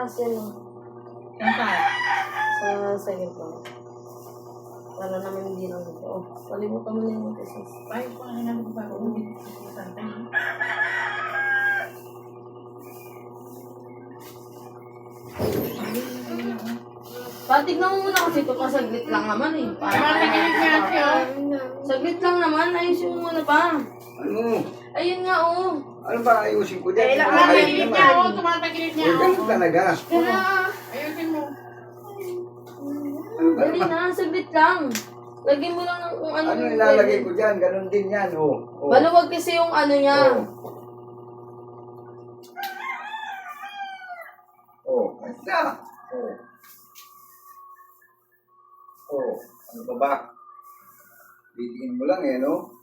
taas yan. Saan tayo? Sa second floor. Para naman hindi lang ito. Oh, palimutan mo na yung pesos. Ay, paano namin ba ako? Saan tayo? Tignan mo muna kasi ito pa saglit lang naman eh. Makikinig nga siya. Saglit lang naman, ayusin mo muna pa. Ano? Ayun nga oh. Ano ba ayusin ko dyan? Tumatagilid niya ako, tumatagilid niya ako. Ganun talaga. Kaya, Ayusin mo. Ano ba? dali na, saglit lang. Lagyan mo lang ng kung ano. Ano ilalagay ko dyan? Ganun din yan, oh. Oh. Maluwag kasi yung ano niya. Oh. Oh, ayos na. Oh. Oh, ano ba ba? Bitiin mo lang eh, no?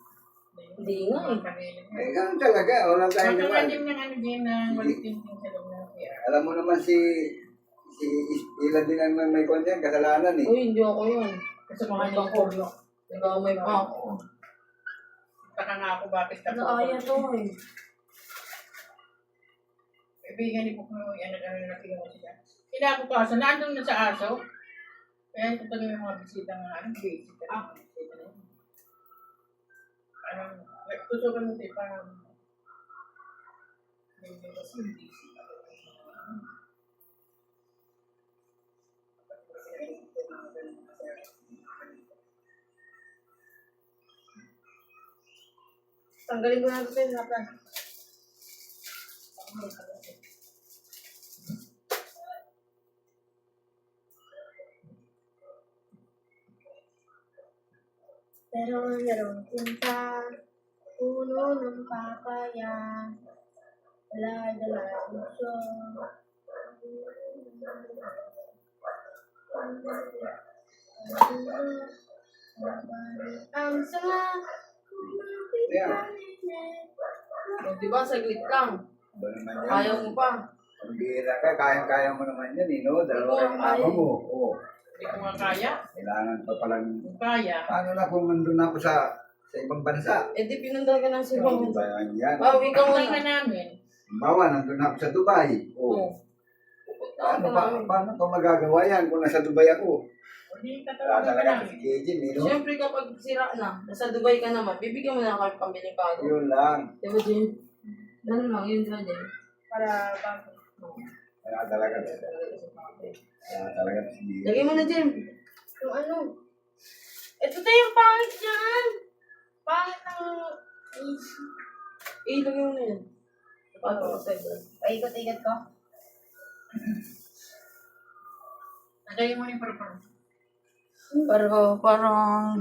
Hindi nga eh. Eh, ganun talaga. Wala tayong naman. Matuladim ng ano din na walitin din sa loob ng kaya. Alam mo naman si ilan din ang may konyan, kasalanan eh. Uy, hindi ako yun. Kasi mga hindi ko. Nag-aamay pa ako. Saka nga ako bakit Naaya to eh. Kaibigan ni Bukno, yan na kinuha siya. Kila ako kaso, nandun na sa aso. Kaya ito talaga yung mga bisita nga, basic ka rin mga bisita na yun. Parang, tusukan mo tayo, parang, medyo kasi busy. Tanggalin ko na ito sa lapan. Pero merong punta, puno ng papaya, dala-dala puso. Ang sama, Yeah. O, diba, saglit lang. Ba naman yan? Ayaw mo pa. Ang bihira ka, kayang-kaya mo naman yan eh, no? Dalawa kayong mama mo. Oo. Hindi ko nga kaya. Kailangan pa palang... Kung kaya, Paano na kung nandun ako sa ibang bansa? Eh di pinundan ka ng sibang. Ano ba yan? Bawi ka patay muna. na namin. Bawa, nandun ako sa Dubai. Oo. Pupunta ka namin. Paano ko magagawa yan kung nasa Dubai ako? Hindi Wala katawagan ka talaga namin. si KJ, no? Siyempre kapag sira na, nasa Dubai ka naman, bibigyan mo na kami pambili bago. Yun lang. Diba, Jim? Ganun lang, yun sa Jim. Para bago. Wala talaga. Wala talaga si KJ. Lagay mo na, Jim. Yung ano, ito tayo yung pangit dyan. Pangit ng Eh, lagay mo na yan. Pato ka sa'yo. paikot-ikot ko. Nagayin mo yung parang. Parang